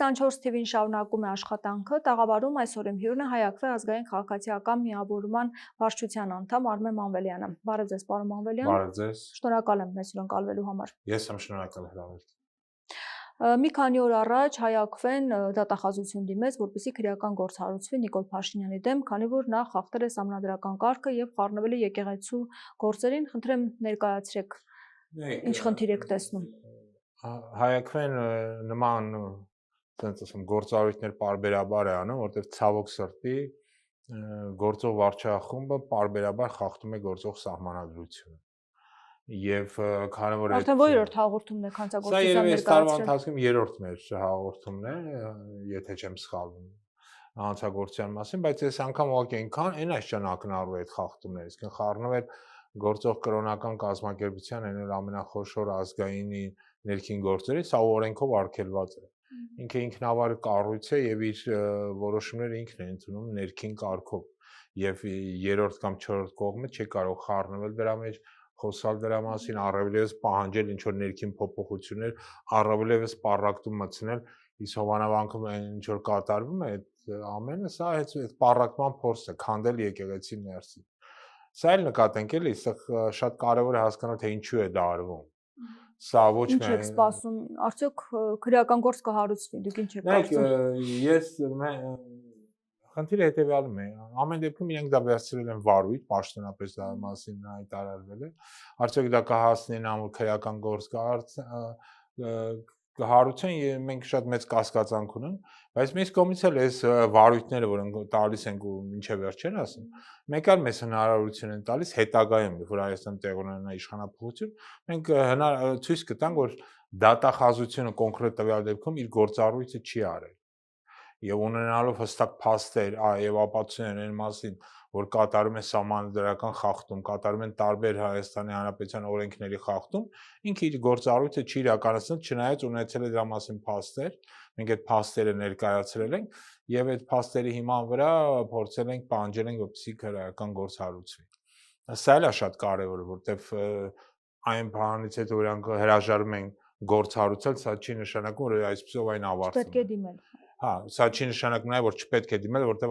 24 թիվին շարունակում է աշխատանքը, տաղավարում այսօր իմ հյուրն է Հայ-Ակվե ազգային քաղաքացիական միավորման վարչության անդամ Արմեն Մանվելյանը։ Բարև ձեզ, պարոն Մանվելյան։ Բարև ձեզ։ Շնորհակալ եմ մեզ ընկալվելու համար։ Ես եմ շնորհակալ հրավերին։ Մի քանի օր առաջ Հայ-Ակվեն դատախազություն դիմեց, որպեսզի քրեական գործ հարուցվի Նիկոլ Փաշինյանի դեմ, քանի որ նա խախտել է սահմանադրական կարգը եւ խառնվել է եկեղեցու գործերին։ Խնդրեմ ներկայացրեք, ինչ խնդիր եք տեսնում։ Հայ-Ակվեն նման գործառույթներ պարբերաբար է անում, որտեղ ցավոք սրտի գործող վարչախումբը պարբերաբար խախտում է գործող սահմանադրությունը։ Եվ քանի որ արդեն ո՞րորդ հաղորդումն է հանցագործության ներկայացրել։ Սա տարվա ընթացքում երրորդն է հաղորդումն է, եթե չեմ սխալվում, հանցագործության մասին, բայց այս անգամ ուղղակի այն այսչան ակնառու է այդ խախտումները, իսկ խառնվել գործող կրոնական կազմակերպության այն ամենախոշոր ազգայինի ներքին գործերի, սա օրենքով արգելված է։ Ինքը ինքնավար կառույց է եւ իր որոշումները ինքն է ընդունում ներքին կարգով եւ երրորդ կամ չորրորդ կողմը չի կարող խառնվել դրա մեջ, խոսալ դրա մասին, առավելևս պահանջել ինչ որ ներքին փոփոխություններ, առավելևս պառակտում մտցնել, իսկ հովանավորանքում ինչ որ կատարվում է այդ ամենը, սա այդ պառակտման փորձ է, քանդել եկեղեցի ներսից։ Սա էլ նկատենք էլի, այստեղ շատ կարևոր է հասկանալ, թե ինչու է դա արվում։ Սա ոչ միայն ինչ եք սպասում, արդյոք քրեական գործ կհարուցվի, դուք ինչ եք կարծում։ Ես խնդիրը հետեւյալում է, ամեն դեպքում իրենք դա վերցրել են վարույթ, պաշտոնապես դա մասին հայտարարվել է, արդյոք դա կհասնի նամուր քրեական գործ կհարուցեն եւ մենք շատ մեծ կասկածանք ունենք, բայց մեծ կողմից էլ այս վարույթները, որոնք տալիս ենք ու ինչեւ վերջեն ասում, մեկ այլ մեծ հնարավորություն են տալիս հետագայում, որ Հայաստան տեղ ունենա իշխանապահություն, մենք ցույց կտանք, որ դատախազությունը կոնկրետ տվյալ դեպքում իր գործառույթը չի արել։ Եվ ունենալով հստակ փաստեր եւ ապացույցներ այն մասին, որ կատարում է սահմանադրական խախտում, կատարում են տարբեր Հայաստանի Հանրապետության օրենքների խախտում, ինքը իր գործառույթը չի իրականացնել, չնայած ունեցել է դրա մասին փաստեր, մենք այդ փաստերը ներկայացրել ենք եւ այդ փաստերի հիման վրա փորձել ենք պահանջել ենք, որպեսզի քրեական գործ հարուցվի։ Սա էլ է շատ կարեւոր, որտեվ այն բանից հետո իրանք հրաժարվում են գործ հարուցել, սա չի նշանակում, որ այսպեսով այն ավարտվում է։ Պետք է դիմել։ Հա, սա չի նշանակում նաև որ չպետք է դիմել, որտեղ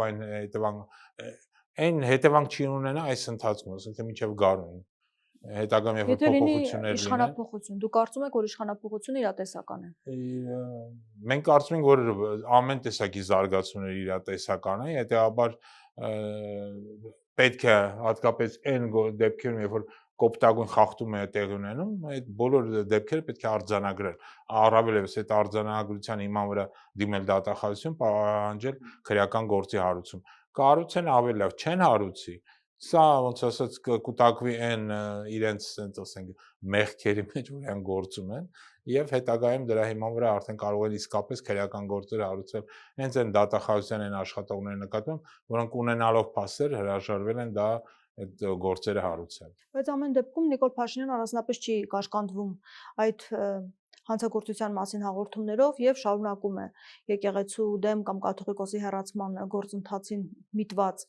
այն հետևանք չի ունենա այս ընթացքում, ասենք թե մինչև գարուն։ Հետագայում երբ փոփոխություններ լինեն։ Իշխանապողություն, դուք կարծում եք, որ իշխանապողությունը իրատեսական է։ Մենք կարծում ենք, որ ամեն տեսակի զարգացումներ իրատեսական են, հետեւաբար պետք է հատկապես այն դեպքերում, երբ որ կոպտագույն խախտում է տեղի ունենում, այդ բոլոր դեպքերը պետք է արձանագրել։ Առավելևս այդ արձանագրության հիման վրա դիմել դատախազություն, պահանջել քրեական գործի հարուցում։ Կառուցեն ավելի լավ, չեն հարուցի։ Սա ոնց ասած կկուտակվի այն իրենց, ասենք, մեղքերի մեջ, որ այն գործում են, եւ հետագայում դրա հիման վրա արդեն կարող են իսկապես քրեական գործեր հարուցել հենց այն դատախազության այն աշխատողների նկատմամբ, որոնք ունենալով փաստեր հրաժարվել են դա այդ գործերը հարուցել։ Բայց ամեն դեպքում Նիկոլ Փաշինյանը առանձնապես չի կաշկանդվում այդ հանցագործության մասին հաղորդումներով եւ շարունակում է եկեղեցու դեմ կամ կաթողիկոսի հեռացման գործընթացին միտված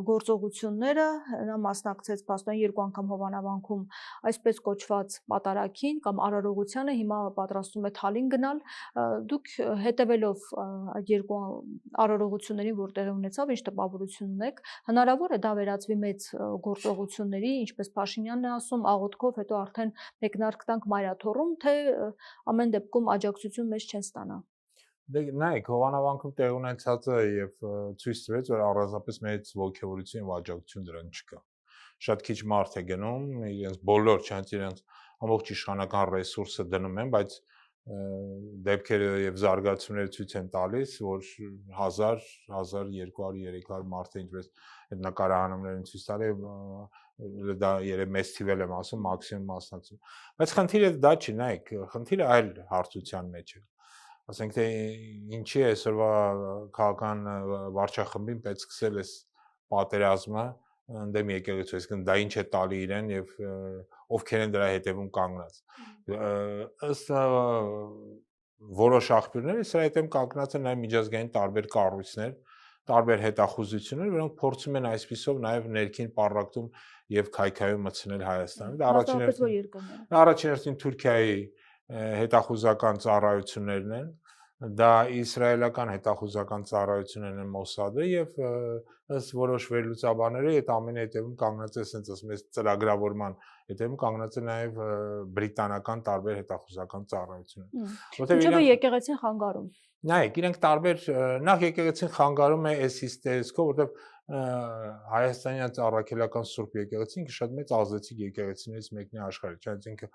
գործողությունները, նա մասնակցեց փաստորեն 2 անգամ հովանավորանքում այսպես կոչված պատարագին կամ արարողությանը, հիմա պատրաստում է Թալին գնալ։ Դուք հետևելով այդ 2 արարողություններին, որ տեղի ունեցավ, ինչ տպավորություն ունեք, հնարավոր է դա վերածվի մեծ գործողությունների, ինչպես Փաշինյանն է ասում, աղոթքով, հետո արդեն մեկնարկ տանք մայրաթոռում, թե ամեն դեպքում աջակցություն մեծ չեն ստանա։ Դե նայեք, հովանավորանքում տեղ ունեցածը եւ ցույց տվեց, որ առանձնապես մեծ ողջավորություն եւ աջակցություն դրան չկա։ Շատ քիչ մարդ է գնում, իրենց բոլոր չանց իրենց ամբողջ իշխանական ռեսուրսը դնում են, բայց դեպքերը եւ զարգացումները ցույց են տալիս, որ 1000, 1200, 300 մարդ է ինչպես այդ նկարահանումներն ցույց տալի, դա երբ մեծ թիվել եմ ասում, մաքսիմում մասնակցում։ Բայց խնդիրը դա չի, նայեք, խնդիրը այլ հարցության մեջ է։ Ասենք թե ինչի է այսօրվա քաղաքական վարչախմբին պետք սկսել այս պատերազմը ընդդեմ եկեղեցու, այսինքն դա ինչ է տալի իրեն եւ ովքեր են դրա հետևում կանգնած։ Ըստ որոշ աղբյուրների սրա հետևում կանգնած են նաեւ միջազգային տարբեր կառույցներ, տարբեր հետախուզություններ, որոնք փորձում են այսպիսով նաեւ ներքին պառակտում եւ քայքայում մտցնել Հայաստանը։ Դա առաջին հերթին Թուրքիայի հետախուզական ծառայություններն են, դա իսրայելական հետախուզական ծառայությունն է Մոսադը եւ ըստ որոշ վերլուծաբանների այդ ամենի հետևում կանգնած է ասենց ասում ես ծրագրավորման հետևում կանգնած է նաեւ բրիտանական տարբեր հետախուզական ծառայություններ որտեղ իրենք եկեղեցին խանգարում նայեք իրենք տարբեր նախ եկեղեցին խանգարում է այս հիստերիսկով որտեղ հայաստանյան առաքելական Սուրբ եկեղեցին շատ մեծ ազդեցիկ եկեղեցիներից մեկն է աշխարհի չնայած ինքը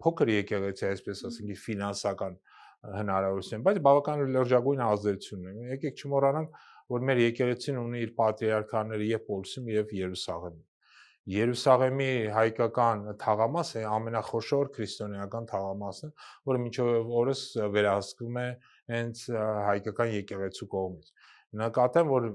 փոքր եկեղեցի այսպես ասենք ֆինանսական հնարավորություն, բայց բավական լրջագույն ազդեցություն ունի։ Եկեք չմոռանանք, որ մեր եկեղեցին ունի իր պատրիարքաները եւ Պոլսում եւ Երուսաղեմում։ Երուսաղեմի հայկական թաղամասը ամենախոշոր քրիստոնեական թաղամասն է, որը մինչև օրս վերահսկվում է հենց հայկական եկեղեցու կողմից։ Նկատեմ, որ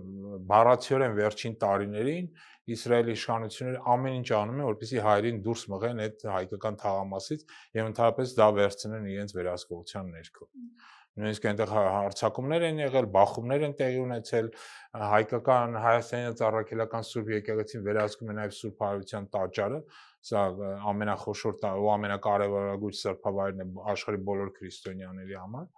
բառացիորեն վերջին տարիներին Իսրայելի իշխանությունները ամեն ինչ անում են, որպեսզի հայերին դուրս մղեն այդ հայկական թաղամասից եւ ընդհանրապես դա վերցնեն իրենց վերահսկողության ներքո։ Նույնիսկ այնտեղ հարձակումներ են եղել, բախումներ են տեղի ունեցել, հայկական հայաստանյան առաքելական Սուրբ եկեղեցին վերահսկում է նաեւ Սուրբ Հարության տաճարը, սա ամենախոշոր ու ամենակարևորագույն սրբավայրն է աշխարհի բոլոր քրիստոնյաների համար,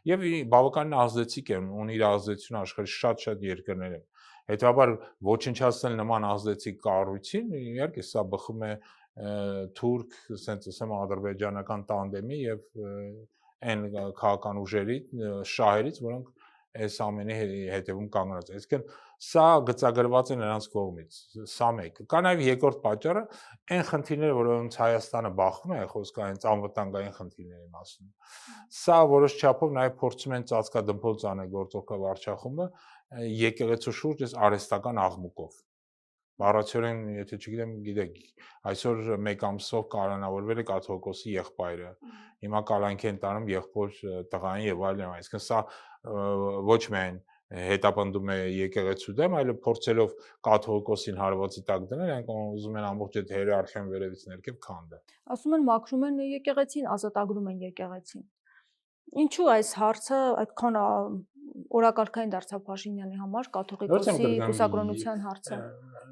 եւ բավականին ազդեցիկ է, ունի իր ազդեցությունը աշխարհի շատ երկրներում։ Հետաբար ոչնչացնել նման ազդեցիկ կառույցին, իհարկե սա բխում է թուրք, ասենց ասեմ, ադրբեջանական տանդեմի եւ այն քաղաքական ուժերի շահերից, որոնք այս ամենի հետևում կանգնած են։ Այսինքն սա գծագրված է նրանց կողմից։ Սա մեկ։ Կա նաև երկրորդ պատճառը, այն խնդիրները, որոնց Հայաստանը բախվում է, խոսքը հենց անվտանգային խնդիրների մասին։ Սա որոշ չափով նաև փորձում են ծածկադմփոց անել գործողական վարչախումբը եկեղեցու շուրջ այս արհեստական աղմուկով։ Բառացիորեն, եթե չգիտեմ, գիտեք, այսօր մեկ ամսով կալանավորվել է կաթողիկոսի եղբայրը։ Հիմա կալանքի են տանում եղբոր տղային եւ այլն, այսինքն սա ոչ միայն հետապնդում է եկեղեցու դեմ, այլ փորձելով կաթողիկոսին հարվածի տակ դնել, այնք ուզում են ամբողջ այդ հիերարխիան վերևից ներքև քանդել։ Ասում են մաքրում են եկեղեցին, ազատագրում են եկեղեցին։ Ինչու այս հարցը այդքան օրակարգային դարձավ Փաշինյանի համար կաթողիկոսի կուսակրոնության հարցը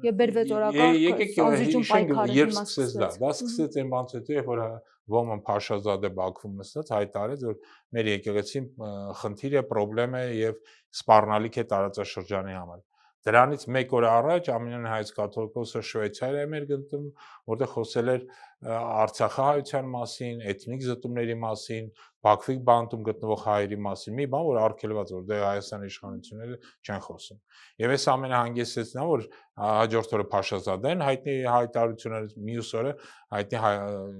եւ բերվեց օրակարգ անզիջում պայքարի մասը։ Դա սկսեց այն բանից հետո, երբ որ Ոմն Փաշազադե Բաքվում նստած հայտարարեց, որ մեր եկեղեցին խնդիր է, խնդրեմ է եւ սպառնալիք է տարածաշրջանի համար։ Դրանից մեկ օր առաջ ամենայն հայոց կաթողիկոսը Շվեյցարիայում էր գտնվում, որտեղ խոսել էր Արցախահայության մասին, էթնիկ զտումների մասին, Բաքվի բանտում գտնվող հայերի մասին, մի բան, որ արգելված, որ դե Հայաստանի իշխանությունները չեն խոսում։ Եվ այս ամենը հանգեցրեց նա, որ հաջորդ օրը Փաշազադեն հայտնի հայտարարությունները, մյուս օրը հայտնի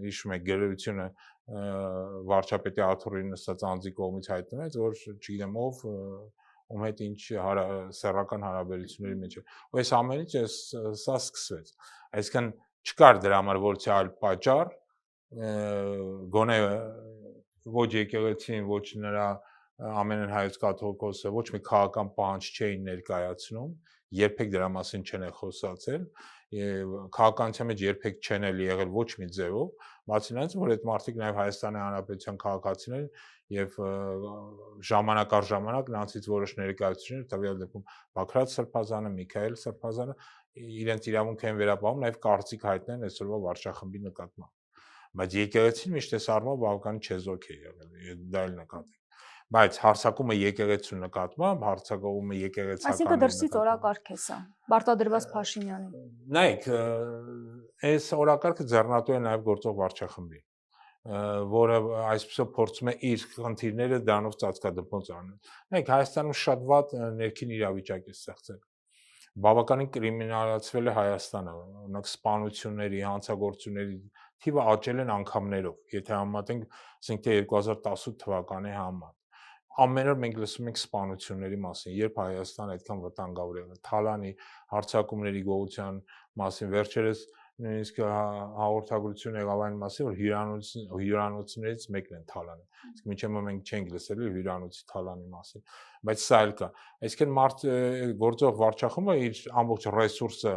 հիշում եք գրությունը վարչապետի աթոռին նստած անձի կողմից հայտնվեց, որ չգիտեմ ով ում հետ ինչ սեռական հարաբերությունների մեջ է։ Ու այս ամենից սա սկսվեց։ Այսինքն չկար դրա համար որևէ այլ պատճառ, գոնե ոչ եկեղեցին, ոչ նրա ամենայն հայոց կաթողիկոսը ոչ մի քաղաքական պահանջ չէին ներկայացնում, երբեք դրա մասին չեն խոսացել, եւ քաղաքականության մեջ երբեք չեն եղել ոչ մի ձևով, բացի նրանից, որ այդ մարդիկ նաեւ Հայաստանի Հանրապետության քաղաքացիներ եւ ժամանակ առ ժամանակ նրանցից որոշ ներկայացուցիչներ, տվյալ դեպքում Բաքրատ Սրբազանը, Միքայել Սրբազանը իրենց իրավունք են վերապահում նաեւ կարծիք հայտնեն այսօրվա վարչախմբի նկատմամբ։ Բայց եկեղեցին միշտ այս առումով բավական չեզոք է եղել, դա էլ նկատի։ Բայց հարձակումը եկեղեցու նկատմամբ, հարձակումը եկեղեցական։ Այսինքն դրսից օրակարգ է սա, պարտադրված Փաշինյանին։ Նայեք, այս օրակարգը ձեռնատու է նաև գործող վարչախմբի, որը այսպեսով փորձում է իր խնդիրները դրանով ծածկադպոց անել։ Նայեք, Հայաստանում շատ վատ ներքին իրավիճակ է ստեղծել։ Բավականին կրիմինալացվել է Հայաստանը, օրինակ սպանությունների, հանցագործությունների թիվը աճել են անգամներով, եթե համեմատենք, ասենք թե 2018 թվականի համար։ Ամեն օր մենք լսում ենք սպանությունների մասին, երբ Հայաստանը այդքան վտանգավոր է, Թալանի հարձակումների գողության մասին, վերջերս նույնիսկ հաղորդագրություն եղավ այն մասին, որ հյուրանոցներից մեկն են Թալանը։ Իսկ մինչև մենք չենք լսել հյուրանոցի Թալանի մասին, բայց սա էլ կա։ Այսինքն գործող վարչախումբը իր ամբողջ ռեսուրսը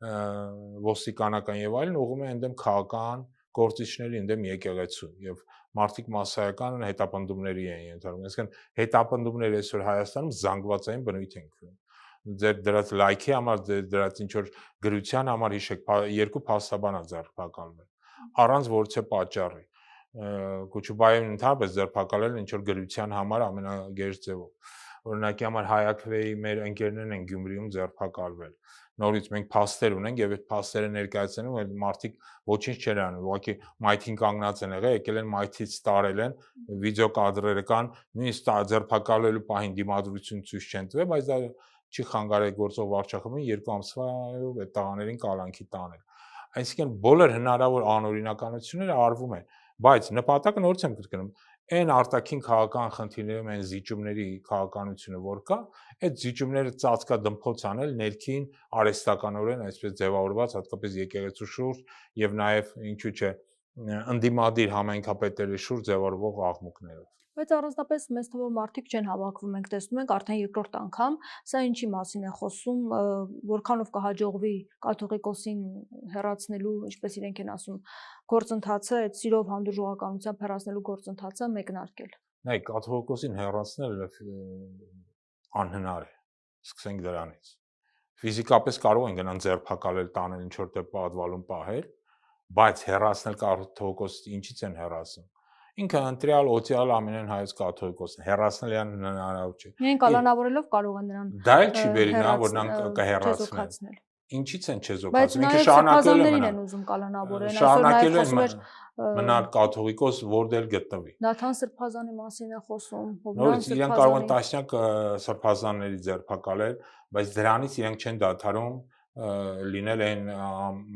ոստիկանական եւ այլն ուղղում է ընդդեմ քաղաքական գործիչների, ընդդեմ եկեղեցու եւ մարդիկ massայական հետապնդումների են ենթարկվում։ Այսինքն հետապնդումները այսօր Հայաստանում զանգվածային բնույթ են կրում։ Ձեր դրած լայքի համար, դրած ինչ որ գրության համար հիշեք, երկու փաստաբան է ձերբակալվել, առանց որևէ պատճառի։ Կոչուբայևն ընդհանրապես ձերբակալել ինչ որ գրության համար ամենագերծ ձևով։ Օրինակի համար Հայաքվեի մեր ընկերներն են Գյումրիում ձերբակալվել։ Նորից մենք փաստեր ունենք եւ այդ փաստերը ներկայացնում են մարդիկ ոչինչ չեն անում, ուղղակի մայթին կանգնած են եղել, եկել են մայթից տարել են, վիդեո կադրերը կան, նույնիսկ ձերբակալելու պահին դիմադրություն ցույց չեն տվել, բայց դա չի խանգարել գործող վարչախմբին 2 ամսվայով այդ տղաներին կալանքի տանել։ Այսինքն բոլոր հնարավոր անօրինականությունները արվում են, բայց նպատակը նորից եմ կրկնում, այն արտաքին քաղաքական խնդիրներում այն զիջումների քաղաքականությունը որ կա, այդ զիջումները ծածկա դմփոց անել ներքին արհեստականորեն այսպես ձևավորված հատկապես եկեղեցու շուրջ եւ նաեւ ինչու՞ չէ ընդդիմադիր համայնքապետերի շուրջ ձևավորվող աղմուկներով։ Բայց առանձնապես մեծ թվով մարդիկ չեն հավաքվում, մենք տեսնում ենք արդեն երկրորդ անգամ, սա ինչի մասին է խոսում, որքանով կհաջողվի կաթողիկոսին հեռացնելու, ինչպես իրենք են ասում, գործընթացը, այդ սիրով հանդուրժողականությամբ հեռացնելու գործընթացը մեկնարկել։ Նայեք, կաթողիկոսին հեռացնելը անհնար է։ Սկսենք դրանից։ Ֆիզիկապես կարող են գնան ձերբակալել, տանել ինչ որտեղ պատվալում պահել, բայց հեռացնել կաթողիկոսը ինչից են հեռացնում։ Ինքը ընտրյալ օծյալ ամենայն հայոց կաթողիկոսն հեռացնել իրան հնարավոր չէ։ Միայն կալանավորելով կարող են նրան դա էլ չի բերի նա որ նրանք կհեռացնեն։ Ինչից են չեզոքացնում։ Ինքը շարունակել են ուզում կալանավորեն, այսօր նաև խոսում էր մնալ կաթողիկոս որտեղ գտնվի։ Նաթան Սրբազանի մասին է խոսում, Նորից իրենք կարող են տասնյակ սրբազանների ձերբակալել, բայց դրանից իրենք չեն դադարում լինել այն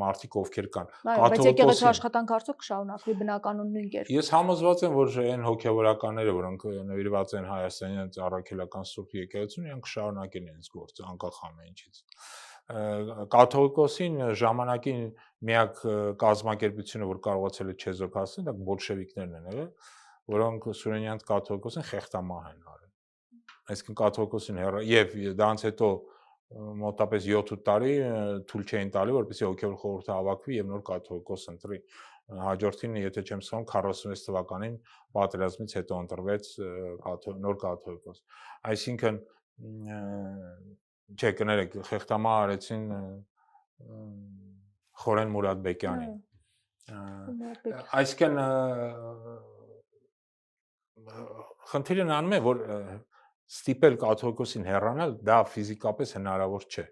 մարդիկ ովքեր կան։ Բայց եկեղեցու աշխատանքը արդյոք կշարունակվի բնականon նույն կերպ։ Ես համոզված եմ, որ այն հոգևորականները, որոնք նվիրված են հայաստանյան առաքելական Սուրբ եկեղեցուն, իրենք կշարունակեն իրենց գործը անկախ ամեն ինչից։ Կաթողիկոսին ժամանակին միակ կազմակերպությունը, որ կարողացել է չեզոքացնել, դա բոլշևիկներն են եղել, որոնք Սուրենյանց կաթողիկոսին խեղտամահ են արել։ Այսինքն կաթողիկոսին եւ դրանց հետո մոտապես 7-8 տարի թույլ չէին տալի, որպեսզի հոգևոր խորհուրդը հավաքվի եւ նոր կաթողիկոս ընտրի։ Հաջորդին, եթե չեմ սխալվում, 46 թվականին պատերազմից հետո ընտրվեց նոր կաթողիկոս։ Այսինքն չէ, կներեք, խեղտամահ արեցին Խորեն Մուրադբեկյանին։ Այսինքն խնդիրն անում է, որ ստիպել կաթողիկոսին հեռանալ, դա ֆիզիկապես հնարավոր չէ։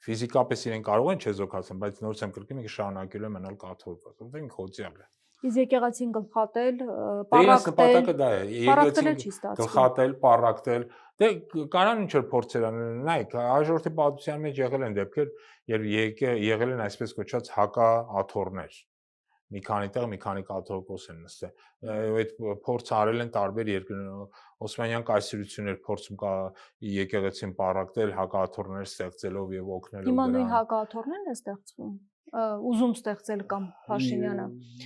Ֆիզիկապես իրեն կարող են չեզոքացնել, բայց նորից եմ կրկնում, ինքը շարունակելու է մնալ կաթողիկոս, որտեղ ինքը հոծյալ է։ Իսկ եկեղեցին գլխատել, պառակտել, նպատակը դա է, եկեղեցին գլխատել, պառակտել, դե կարան ինչ որ փորձեր անել, նայեք, հաջորդի պատմության մեջ եղել են դեպքեր, երբ եղել են այսպես կոչված հակաաթոռներ։ Մի քանի տեղ մի քանի կաթողիկոս են նստել։ Այդ փորձը արել են տարբեր երկրներում։ Օսմանյան կայսրություններ փորձում կա եկեղեցին պառակտել, հակաաթոռներ ստեղծելով եւ օգնելով դրան։ Հիմա նույն հակաաթոռներն են ստեղծվում։ Ուզում ստեղծել կամ Փաշինյանը։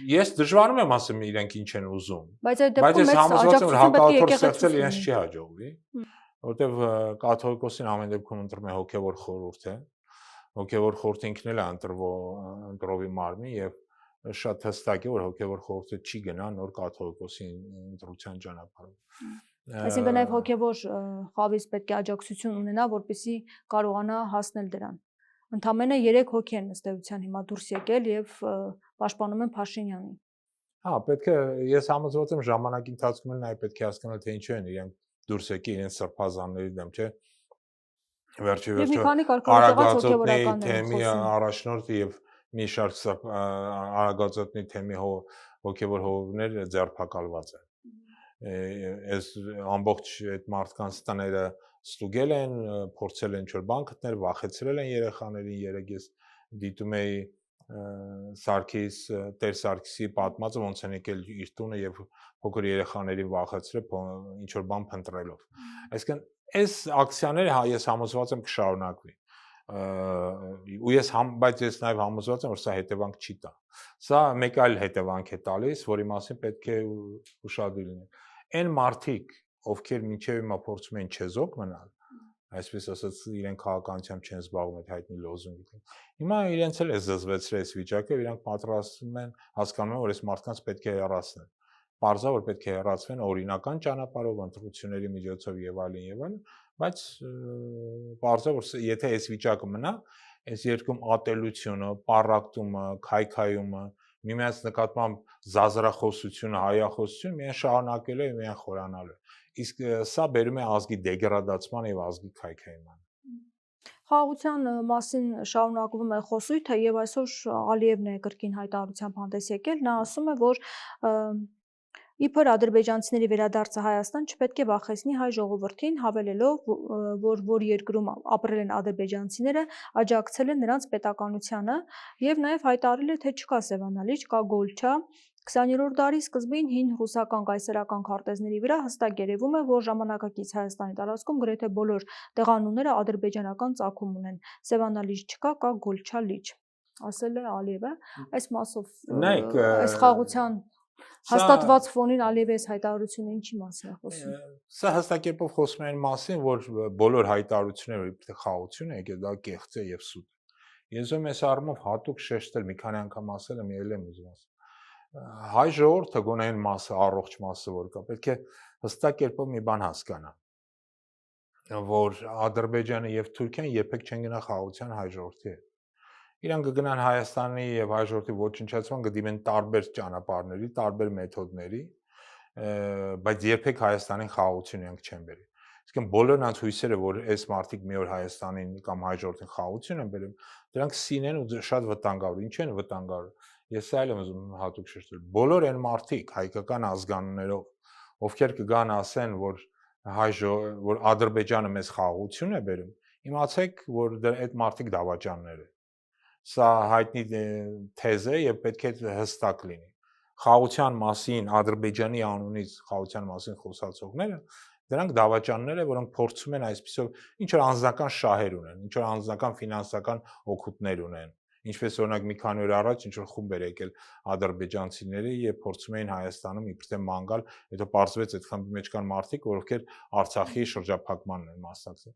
Ես դժվարում եմ ասեմ իրենք ինչ են ուզում։ Բայց այդ դեպքում մեծ աջակցություն պետք է եկեղեցին իրենց չի հաջողվի, որովհետեւ կաթողիկոսին ամեն դեպքում ընտրում է հոգևոր խորհուրդը։ Հոգևոր խորհուրդը ինքն էլ է ընտրովի մարմին եւ շատ հստակ է որ հոգևոր խորհուրդը չի գնա նոր կաթողիկոսի ընտրության ճանապարհով։ Այսինքն նաև հոգևոր խավից պետք է աջակցություն ունենա, որպեսզի կարողանա հասնել դրան։ Ընդամենը 3 հոգի են ըստ էության հիմա դուրս եկել եւ պաշտպանում են Փաշինյանին։ Հա, պետք է ես համոզված եմ ժամանակի ընթացքում նաև պետք է հասկանալ թե ինչու են իրենք դուրս եկել իրենց սրբազանների դեմ, չէ՞։ Վերջի Արագածոտնի թեմի առաջնորդ եւ մի շարք Արագածոտնի թեմի հոգևոր հովներ ձերբակալված են։ Այս ամբողջ այդ մարդկանց տները ստուգել են, փորձել են ինչ-որ բան գտնել, վախեցրել են երեխաներին, երեք ես դիտում էի Տեր Սարգիսի պատմածը ոնց են եկել իր տունը եւ փոքր երեխաներին վախեցրել ինչ-որ բան փնտրելով։ Այսինքն այս ակցիաները ես համոզված եմ կշարունակվի։ Բայց ես նաև համոզված եմ, որ սա հետևանք չի տա։ Սա մեկ այլ հետևանք է տալիս, որի մասին պետք է ուշադիր լինել։ Այն մարդիկ, ովքեր մինչև հիմա փորձում են չեզոք մնալ, այսպես ասած, իրենք քաղաքականությամբ չեն զբաղվում այդ հայտնի լոզունգի։ Հիմա իրենց էլ է զզվեցրել այս վիճակը, իրանք պատրաստվում են, հասկանում են, որ այս մարդկանց պետք է հեռացնել։ Պարզա որ պետք է հեռացվեն օրինական ճանապարհով, ընտրությունների միջոցով եւ այլն, բայց պարզա որ եթե այս վիճակը մնա, այս երկրում ատելությունը, պառակտումը, քայքայումը, միմյանց նկատմամբ զազրախոսությունը, հայախոսությունը միայն շարունակելու է, միայն խորանալու։ Իսկ սա բերում է ազգի դեգրադացման եւ ազգի քայքայման։ Խաղաղության մասին շարունակվում է խոսույթը եւ այսօր Ալիևն է կրկին հայտարարությամբ հանդես եկել, նա ասում է, որ իբր ադրբեջանցիների վերադարձը Հայաստան չպետք է վախեցնի հայ ժողովրդին, հավելելով, որ երկրում ապրել են ադրբեջանցիները, աջակցել են նրանց պետականությանը եւ նաեւ հայտարարել է, թե չկա Սևանալիճ, կա Գոլչա։ 20-րդ դարի սկզբին հին ռուսական կայսերական քարտեզների վրա հստակ երևում է, որ ժամանակակից Հայաստանի տարածքում գրեթե բոլոր տեղանունները ադրբեջանական ծագում ունեն։ Սևանալիճ չկա, կա Գոլչա լիճ, ասել է Ալիևը։ Այս մասով այս խաղաղության հաստատված ֆոնին Ալիևի այս հայտարարությունը ինչի մասին է խոսում։ Սա հստակերպով խոսում է այն մասին, որ բոլոր հայտարարությունները իբրև խաղաղություն է, դա կեղծ է եւ սուտ։ Ես ուզում եմ այս առումով հատուկ շեշտել, մի քանի անգամ ասել եմ, ելել եմ ուզում ասել։ Հայ ժողովուրդը գոնե այն մասը, առողջ մասը, որ կա, պետք է հստակերպով մի բան հասկանա, որ Ադրբեջանը եւ Թուրքիան երբեք չեն գնա խաղաղության հայ ժողովրդի հետ։ Իրանք կգնան Հայաստանի եւ հայ ժողովրդի ոչնչացման, կդիմեն տարբեր ճանապարհների, տարբեր մեթոդների, բայց երբեք Հայաստանին խաղաղություն իրանք չեն բերի։ Իսկն բոլոր նրանց հույսերը, որ այս մարտիկ մի օր Հայաստանին կամ հայ ժողովրդին խաղաղություն են բերում, դրանք սին են ու շատ վտանգավոր։ Ինչ են վտանգավոր։ Ես այլ եմ ուզում հատուկ շեշտել։ Բոլոր այն մարտիկ հայկական ազգանուններով, ովքեր կգան ասեն, որ Ադրբեջանը մեզ խաղաղություն է բերում, իմացեք, որ այդ մարտիկ դավաճաններ են։ Սա հայտնի թեզ է եւ պետք է հստակ լինի։ Խաղաղության մասին Ադրբեջանի անունից խաղաղության մասին խոսացողները դրանք դավաճաններ են, որոնք փորձում են այսպիսով ինչ որ անձնական շահեր ունեն, ինչ որ անձնական ֆինանսական օգուտներ ունեն։ Ինչպես օրինակ մի քանի օր առաջ ինչ որ խումբ էր եկել ադրբեջանցիների եւ փորձում էին Հայաստանում իբրև ման գալ, հետո պարզվեց այդ խմբի մեջ կան մարդիկ, ովքեր Արցախի շրջափակմանն են մասնակցել։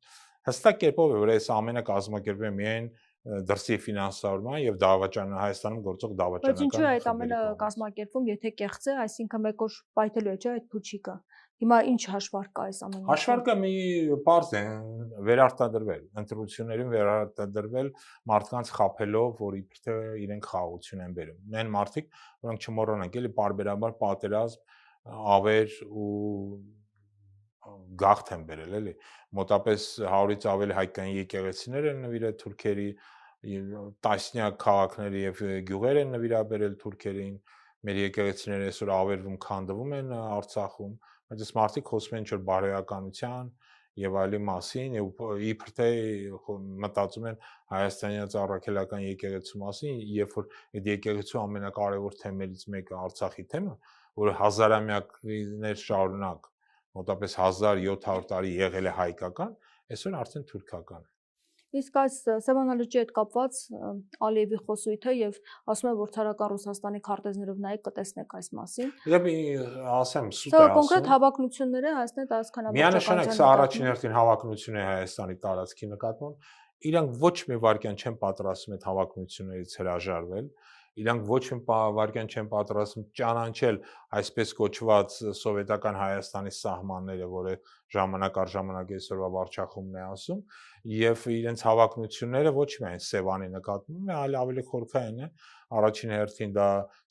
Հստակ կերպով է, որ այս ամենը կազմակերպվում է միայն դրսի ֆինանսավորման եւ Հայաստանում գործող դավաճանական։ Բայց ինչու է այդ ամենը կազմակերպվում, եթե կեղծ է, այսինքն մեկ օր պայթելու է, չէ՞, այդ փուչիկը։ Հիմա ինչ հաշվարկ կա այս ամենի։ Հաշվարկը մի բարձ է, վերարտադրվել, ընտրություններին վերարտադրվել մարդկանց խափելով, որ իբրև իրենք խաղաղություն են բերում։ Նեն մարդիկ, որոնք չմոռանանք, էլի բարբերաբար պատերազմ, ավեր ու գաղթ են բերել, էլի։ Մոտապես 100-ից ավելի հայկական եկեղեցիներ են նվիրել թուրքերի, տասնյակ քաղաքների եւ գյուղեր են նվիրաբերել թուրքերին։ Մեր եկեղեցիները այսօր ավերվում, քանդվում են Արցախում, բայց այս մարդիկ խոսում են ինչ-որ բարոյականության եւ այլի մասին, եւ իբր թե մտածում են հայաստանյան առաքելական եկեղեցու մասին, երբ որ այդ եկեղեցու ամենակարևոր թեմներից մեկը Արցախի թեմը, որը հազարամյակներ շարունակ մոտապես 1700 տարի եղել է հայկական, այսօր արդեն թուրքական է։ Իսկ այս Սևանալիճի հետ կապված Ալիևի խոսույթը եւ ասում է, որ ցարական Ռուսաստանի քարտեզներով նայեք կտեսնեք այս մասին։ Եվ ասեմ, սուտ է ասում։ Սա կոնկրետ հավակնությունները Հայաստանի տարածքանավարչական։ Միանշանակ սա առաջին հերթին հավակնություն է Հայաստանի տարածքի նկատմամբ։ Իրանք ոչ մի վարքյան չեն պատրաստում այդ հավակնություններից հրաժարվել։ Իրանք ոչ մի վարքյան չեն պատրաստում ճանաչել այսպես կոչված սովետական Հայաստանի սահմանները, որը ժամանակ առ ժամանակ այսօրվա վարչախումբն է ասում, եւ իրենց հավակնությունները ոչ միայն Սևանի նկատմամբ, այլ ավելի խորքային է, առաջին հերթին դա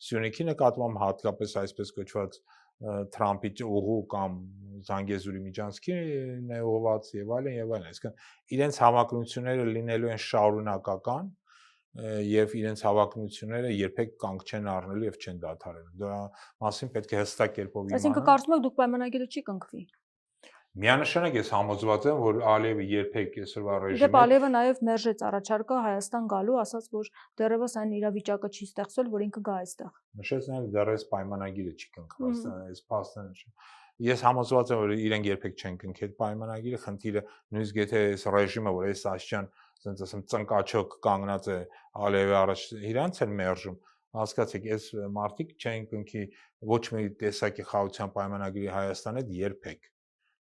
Սյունիքի նկատմամբ, հատկապես այսպես կոչված Թրամփի ուղու կամ Զանգեզուրի միջանցքին է ուղղված եւ այլն, այսինքն իրենց հավակնությունները լինելու են շարունակական եւ իրենց հավակնությունները երբեք կանգ չեն առնելու եւ չեն դադարելու։ Դրա մասին պետք է հստակ կերպով իմանալ։ Այսինքն կարծում եք դուք պայմանագիրը չի կնքվի։ Միանշանակ ես համոզված եմ, որ Ալիևը երբեք այսօրվա ռեժիմը Դե Ալիևը նաև մերժեց առաջարկը Հայաստան գալու, ասաց, որ դեռևս այն իրավիճակը չի ստեղծվել, որ ինքը գա այստեղ։ Նշեց նաև դեռևս պայմանագիրը չի կնքված, այս փաստը նշում։ Ես համոզված եմ, որ իրենք երբեք չեն կնքի այդ պայմանագիրը, խնդիրը նույնիսկ եթե այս ռեժիմը, որ այս աշճան, ասենց ասեմ, ծնկաչոք կանգնած է Ալիևի առաջ, իրանց են մերժում, հասկացեք, այս մարդիկ չեն կնքի ոչ մի տեսակի խաղաղության պայմանագրի Հայաստանի հետ երբեք։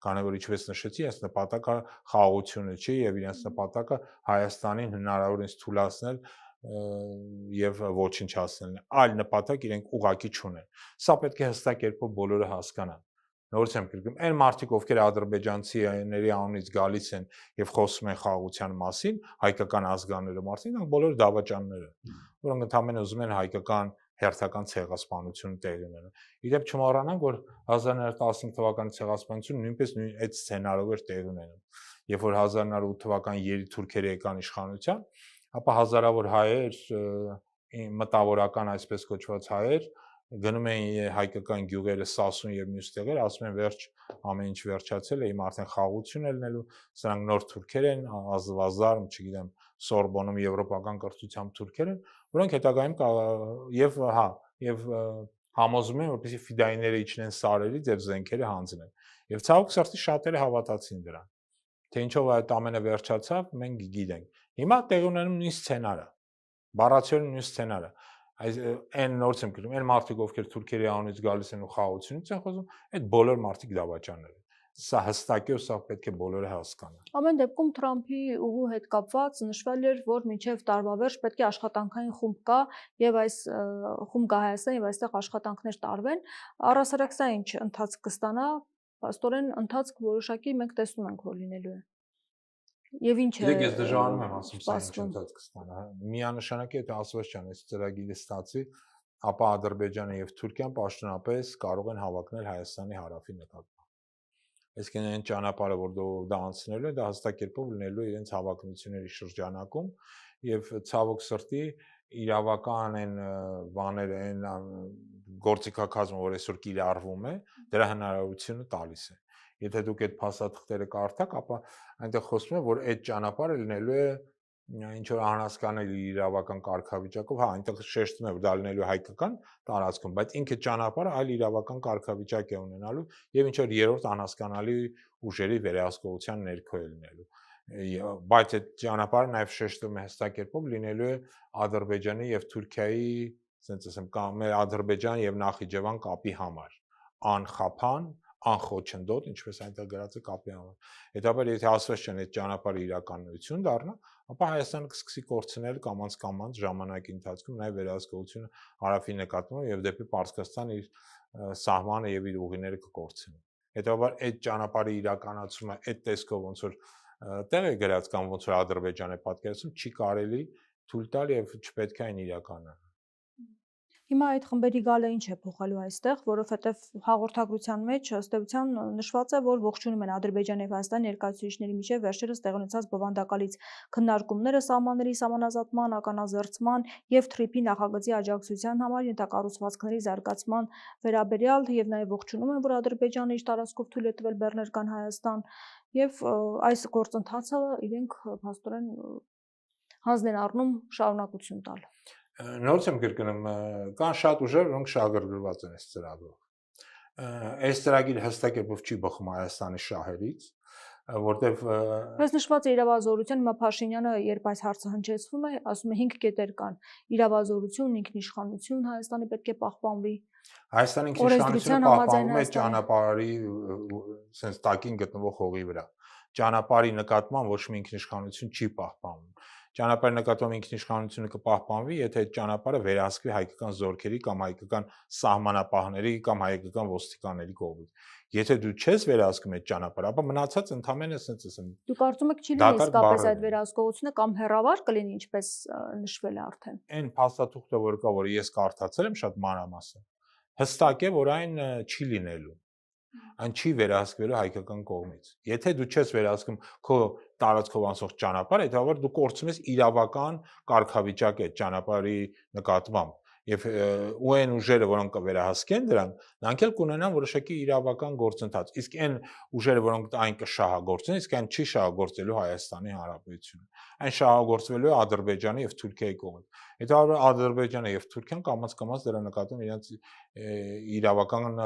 Քանի որ ինչպես նշեցի, այս նպատակը խաղաղությունը չի եւ իրենց նպատակը Հայաստանին հնարավորինս թուլացնել եւ ոչնչացնել։ Այլ նպատակ իրենք ուղակի չունեն։ Սա պետք է հստակ կերպով բոլորը հասկանան։ Նորից եմ գրում, այն մարդիկ, ովքեր ադրբեջանցիների անունից գալիս են եւ խոսում են խաղաղության մասին, հայկական ազգանունների մասին, նրանք բոլորը դավաճաններ են, որոնք ընդհանրապես ուզում են հայկական հերթական ցեղասպանությունը տեղի ունենում։ Իդեպ չմոռանանք, որ 1915 թվականի ցեղասպանությունը նույնպես այդ սցենարով էր տեղի ունենում։ Երբ որ 1908 թվականին թուրքերը եկան իշխանության, ապա հազարավոր հայեր, մտավորական այսպես կոչված հայեր գնում էին հայկական գյուղերը Սասուն եւ մյուս տեղեր, ասում են վերջ ամեն ինչ վերջացել է, հիմա արդեն խաղաղություն է լինելու, սրանք նոր թուրքեր են, ազվազարմ, չգիտեմ, Սորբոնում եվրոպական կրթությամբ թուրքեր են, որոնք հետագայում եւ համոզում են, որպեսզի ֆիդայիները իջնեն սարերից եւ զենքերը հանձնեն։ Եվ ցավոք սրտի շատերը հավատացին դրան։ Թե ինչով այդ ամենը վերջացավ, մենք գիտենք։ Հիմա տեղի ունենում նույն սցենարը, բառացիորեն նույն սցենարը։ Այս այն նորից եմ գրում, այն մարդիկ, ովքեր Թուրքիայի անունից գալիս են ու խաղաղությունից են խոսում, այդ բոլոր մարդիկ դավաճաններ են։ Սա հստակ է ու սա պետք է բոլորը հասկանան։ Ամեն դեպքում Թրամփի ուղու հետ կապված նշվել էր, որ մինչև տարվա վերջ պետք է աշխատանքային խումբ կա եւ այս խումբ գա Հայաստան եւ այստեղ աշխատանքներ տարվեն։ Առասարակ սա ինչ ընթացք կստանա, աստորեն ընթացք որոշակի մենք տեսնում ենք, որ լինելու է։ Եվ ինչ է։ Ես դժվարանում եմ ասում սա ինչ ընթացք կստանա։ Միանշանակ է դա ասված չան, այս ծրագիրը ստացի, ապա Ադրբեջանը եւ Թուրքիան պաշտոնապես կարող են հավակնել Հայաստանի հարավի նկատմամբ։ Այսինքն այն ճանապարհը, որ դա անցնելու է, դա հստակ կերպով լինելու է իրենց հավակնությունների շրջանակում եւ ցավոք սրտի իրավական այն բաները, այն գործիքակազմը, որ այսօր կիրառվում է, դրա հնարավորությունը տալիս է։ Եթե դուք այդ փաստաթղթերը կարդաք, ապա այնտեղ խոսվում է, որ այդ ճանապարհը լինելու է ինչ որ անհասկանալի իրավական կարգավիճակով, այնտեղ շեշտում է, որ դա լինելու է հայկական տարածքում, բայց ինքը ճանապարհը այլ իրավական կարգավիճակ է ունենալու եւ ինչ որ երրորդ անհասկանալի ուժերի վերահսկողության ներքո է լինելու։ Բայց այդ ճանապարհը նաեւ շեշտում է հստակ կերպով լինելու է Ադրբեջանի եւ Թուրքիայի, ասենք ասեմ, կամ Ադրբեջան եւ Նախիջևան կապի համար, անխափան, անխոչնդոտ, ինչպես այնտեղ գրած է կապի համար։ Հետաբար եթե ասված չեն այդ ճանապարհը իրականություն դառնա, ապա Հայաստանը կսկսի կորցնել կամաց ժամանակի ընթացքում նաև վերահսկողությունը հարավի նկատմամբ եւ դեպի Պարսկաստան իր սահմանը եւ իր ուղիները կկորցնի։ Հետաբար այդ ճանապարհի իրականացումը այդ տեսքով ոնց որ տեղ է գրած կամ ոնց որ Ադրբեջանը պատկերացնում չի կարելի թույլ տալ եւ չպետք է այն իրականանա։ Հիմա այդ խմբերի գալը ինչ է փոխելու այստեղ, որովհետև հաղորդագրության մեջ ըստ էության նշված է, որ ողջունում են Ադրբեջանի եւ Հայաստանի ներկայացուցիչների միջև վերջերս տեղի ունեցած բովանդակալից քննարկումները սահմանների սահմանազատման, ականազերծման եւ թրիփի նախագծի աջակցության համար ենթակառուցվածքների զարգացման վերաբերյալ եւ նաեւ ողջունում են, որ Ադրբեջանը իր տարածքով թույլ է տվել բեռներ կան Հայաստան եւ այս գործընթացը իրենք փաստորեն հանձն են առնում շարունակություն տալ։ Նորից եմ կրկնում, կան շատ ուժեր, որոնք շահագրգռված են այս ծրագրով։ Այս ծրագիրը հստակ կերպով չի բխում Հայաստանի շահերից, որտեվ Բայց նշված է իրավազորություն, հիմա Փաշինյանը երբ այս հարցը հնչեցվում է, ասում է 5 կետեր կան. իրավազորություն, ինքնիշխանություն Հայաստանի պետք է պահպանվի։ Հայաստանի ինքնիշխանությունը պահպանվում է ճանապարհի sense տակին գտնվող հողի վրա։ Ճանապարհի նկատմամբ ոչ մի ինքնիշխանություն չի պահպանվում։ Ճանապարհի նկատմամբ ինքնիշխանությունը կպահպանվի, եթե այդ ճանապարհը վերահսկվի հայկական զորքերի կամ հայկական սահմանապահների կամ հայկական ոստիկանների կողմից։ Եթե դու չես վերահսկում այդ ճանապարհը, ապա մնացած ընդհանրապես ասենց ասեմ։ Դու կարծում եք չի լինի իսկապես այդ վերահսկողությունը կամ հեռավար կլինի, ինչպես նշվել է արդեն։ Այն փաստաթուղթը, որ կա, որը ես կարդացել եմ շատ մանրամասն, հստակ է, որ այն չի լինելու։ Այն չի վերահսկվելու հայկական կողմից։ Եթե դու չես վերահսկում քո տարածքով անցող ճանապարհը, հետո դու կորցնում ես իրավական կարգավիճակը այդ ճանապարհի նկատմամբ եւ ու այն ուժերը, որոնք կվերահսկեն դրան, նրանք էլ կունենան որոշակի իրավական գործընթաց։ Իսկ այն ուժերը, որոնք այն կշահագործեն, իսկ այն չի շահագործելու Հայաստանի Հանրապետությունը։ Այն շահագործվելու է Ադրբեջանի եւ Թուրքիայի կողմից։ Հետո Ադրբեջանը եւ Թուրքիան կամաց դրա նկատմամբ իրենց իրավական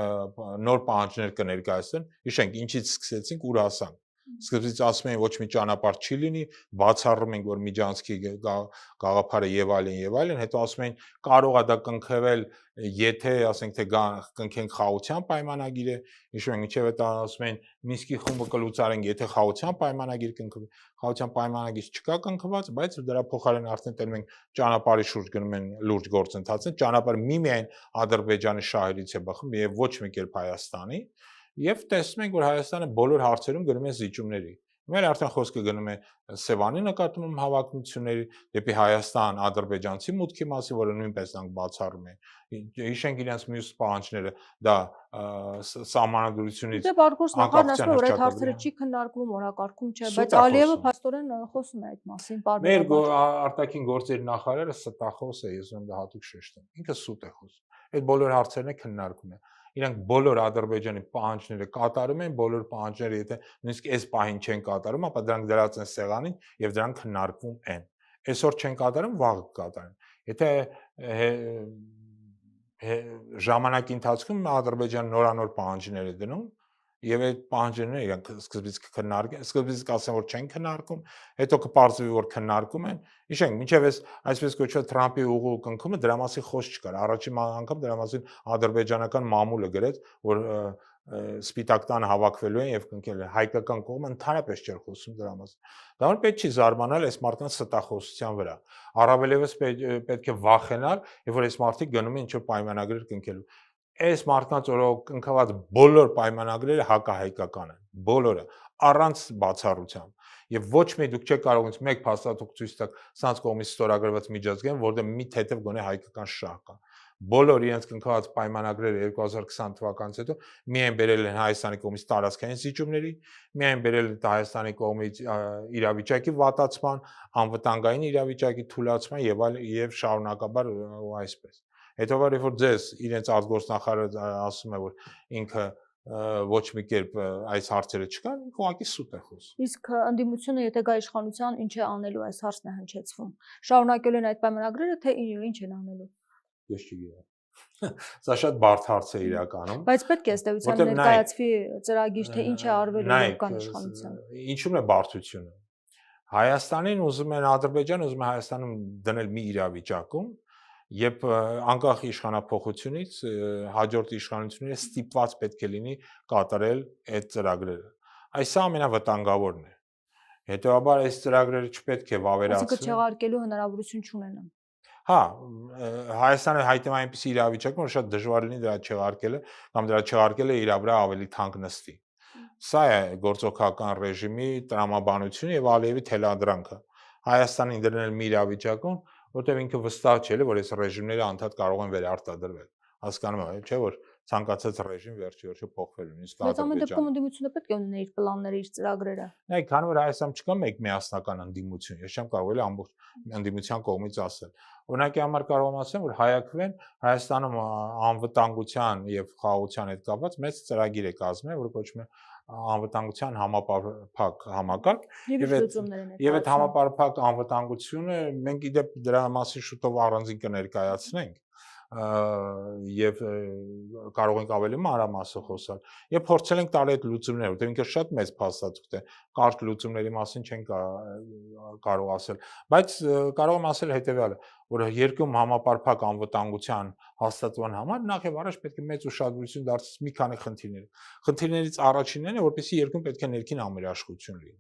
նոր պահանջներ կներկայացնեն։ Հիշենք, ինչից սկսեցինք, ուր հասանք։ Սկզբից ասում էին ոչ մի ճանապարհ չի լինի, բացառում ենք, որ Միջանցքի գաղափարը եւ այլն, հետո ասում էին կարող է դա կնքվել, եթե ասենք թե կնքենք խաղաղության պայմանագիրը, հիշում ենք, ինչեւ դա ասում են Մինսկի խումբը կլուծարենք, եթե խաղաղության պայմանագիր կնքվի, խաղաղության պայմանագիր չկա կնքված, բայց դրա փոխարեն արդեն տենում ենք ճանապարհի շուրջ գնում են լուրջ գործընթացներ, ճանապարհը միմիայն Ադրբեջանի շահերից է բխում եւ ոչ մի կերպ Հայաստանի։ Եվ տեսնում ենք, որ Հայաստանը բոլոր հարցերում գրում է զիջումների։ Մեր արդեն խոսքը գնում է Սևանի նկատմամբ հավակնությունների դեպի Հայաստան ադրբեջանցի մուտքի մասին, որը նույնպես դրանք բացառում են։ Հիշենք իրենց մյուս պահանջները, դա սահմանադրությունից Դե բարգորս նախարարն ասում է, որ այդ հռչակագրի հարցերը չի քննարկվում օրակարգում չէ, Սուտ բայց է Ալիևը խոսում։ փաստորեն խոսում է այդ մասին Մեր պարբերաբար։ արտաքին գործերի նախարարը ստախոս է, ես ում դա հատուկ շեշտեմ։ Ինքը սուտ է խոսում։ Այդ բոլոր հարցերն է քննարկում է։ Իրանք բոլոր Ադրբեջանի պահանջները կատարում են, բոլոր պահանջները, եթե նույնիսկ այս պահին չեն կատարում, ապա դրանք դրած են սեղանին եւ դրանք քննարկվում են։ Այսօր չեն կատարում, վաղը կկատարեն։ Եթե ժամանակի ընթացքում Ադրբեջանը նորանոր պահանջներ է դնում եւ այդ պահանջները իրանք սկզբից կքննարկեն, սկզբից կասեն, որ չեն քննարկում, հետո կպարզվի, որ քննարկում են։ Հիշենք, մինչև այսպես կոչված Թրամփի ուղու կնքումը դրա մասին խոսք չկար։ Առաջին անգամ դրա մասին ադրբեջանական մամուլը գրեց, որ Սպիտակ տանը հավաքվելու են եւ կնքել են։ Հայկական կողմը ընդհանրապես չէր խոսում դրա մասին։ Դա որ պետք չի զարմանալ այս մարդկանց ստախոսության վրա։ Առավելևս պետք է վախենալ, եւ որ այս մարդիկ գնում են ինչ-որ պայմանագրեր կնքելու։ Այս մարդկանց օրոք կնքված բոլոր պայմանագրերը հակահայկական են, բոլորը, առանց բացառությամբ։ Եվ ոչ մի դուք չեք կարող ինձ մեկ փաստաթուղթ ցույց տալ սրանց կողմից ստորագրված միջազգային, որտեղ մի թեթև գոնե հայկական շահ կա։ Բոլոր իրենց կնքված պայմանագրերը 2020 թվականից հետո միայն բերել են Հայաստանի կողմից տարածքային զիջումների, միայն բերել են Հայաստանի կողմից իրավիճակի վատացման, անվտանգային իրավիճակի թուլացման եւ այլ եւ շարունակաբար այսպես։ Հետո որ ձեզ իրենց արտգործնախարարը ասում է, որ ինքը ոչ մի կերպ այս հարցերը չկան, ուղղակի սուտ է խոսում։ Իսկ ընդդիմությունը եթե գա իշխանության, ինչ է անելու, այս հարցն է հնչեցվում։ Շարունակելու են այդ պայմանագրերը, թե ինչ են անելու։ Ես չգիտեմ։ Սա շատ բարդ հարց է իրականում։ Բայց պետք է ըստ էության ներկայացվի ծրագիր, թե ինչ է արվելու կան իշխանության։ Ինչու՞մ է բարդությունը։ Հայաստանին ուզում են Ադրբեջանը ուզում է Հայաստանում դնել մի իրավիճակում, երբ անկախ իշխանափոխությունից հաջորդ իշխանությունները ստիպված պետք է լինի կատարել այդ ծրագրերը։ Այս ամենավտանգավորն է։ Հետևաբար այս ծրագրերը չպետք է վավերացվեն։ Այսինքն չեղարկելու հնարավորություն չունենան։ Հա, Հայաստանը հայտնվում է այնպիսի իրավիճակում, որ շատ դժվար լինի դրա չեղարկելը, կամ դրա չեղարկելը իր վրա ավելի թանկ նստի։ Սա է գործողական ռեժիմի տրամաբանությունը եւ Ալիևի թելադրանքը։ Հայաստանին դրնել մի իրավիճակում, որտեղ ինքը վստահ չէ, որ այս ռեժիմները անդադ կարող են վերարտադրվել։ Հասկանում եք, չէ՞ որ ցանկացած ռեժիմ վերջի փոխվելու նույնիսկ Բայց ամեն դեպքում ընդդիմությունը պետք է ունենա իր պլանները, իր ծրագրերը։ Նայեք, քանի որ Հայաստանում չկա մեկ միասնական ընդդիմություն, ես չեմ կարող ամբողջ ընդդիմության կողմից ասել։ Օրինակի համար կարող եմ ասել, որ հայակվեն Հայաստանում անվտանգության եւ խաղաղության հետ կապված մեծ ծրագիր է կազմել, որը կոչվում է անվտանգության համապարփակ համակարգ եւ այդ համապարփակ անվտանգությունը մենք իդեպ դրա մասին շուտով առանձին կներկայացնենք եւ կարող ենք ավելի մանրամասն խոսալ եւ փորձել ենք տալ այդ լուծումները, որտեղ ինքը շատ մեծ փաստաթուղթ է, կարճ լուծումների մասին չեն կարող ասել, բայց կարող եմ ասել հետեւյալը, որ երկրում համապարփակ անվտանգության հաստատման համար նախ եւ առաջ պետք է մեծ ուշադրություն դարձնել մի քանի խնդիրների։ Խնդիրներից առաջինն է, որպեսզի երկրում պետք է ներքին ամերաշխություն լինի։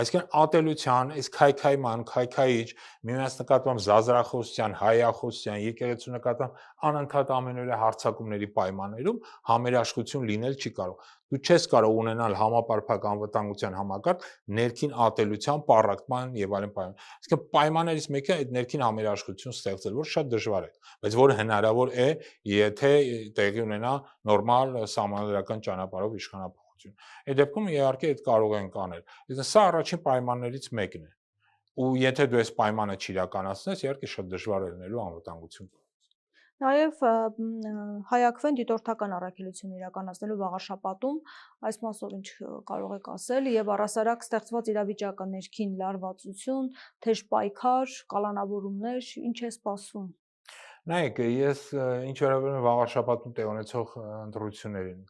Այսինքն ատելության, այս քայքայման, քայքայիչ, միմյանց նկատմամբ զազրախոսության, հայախոսության, եկեղեցու նկատմամբ անընդհատ ամենօրյա հարձակումների պայմաններում համերաշխություն լինել չի կարող։ Դու չես կարող ունենալ համապարփակ անվտանգության համակարգ ներքին ատելության, պառակտման եւ այլն պայման։ Այսինքն պայմաններից մեկը այդ ներքին համերաշխություն ստեղծել, որ շատ դժվար է, բայց որը հնարավոր է, եթե տեղի ունենա նորմալ սահմանադրական ճանապարհով իշխանապահ։ Այդ դեպքում իհարկե այդ կարող ենք անել։ Իսկ սա առաջին պայմաններից մեկն է։ Ու եթե դու այս պայմանը չիրականացնես, իհարկե շատ դժվար է լինելու անվտանգություն։ Նաև հայակվեն դիտորդական առաքելություն իրականացնելու վաղաշաբաթում, այս մասով ինչ կարող եք ասել եւ առասարակ ստեղծված իրավիճակը ներքին լարվածություն, թեժ պայքար, կալանավորումներ, ինչ է սպասվում։ Նայեք, ես ինչ վերաբերում է վաղաշաբաթում տեղ ունեցող ընտրություններին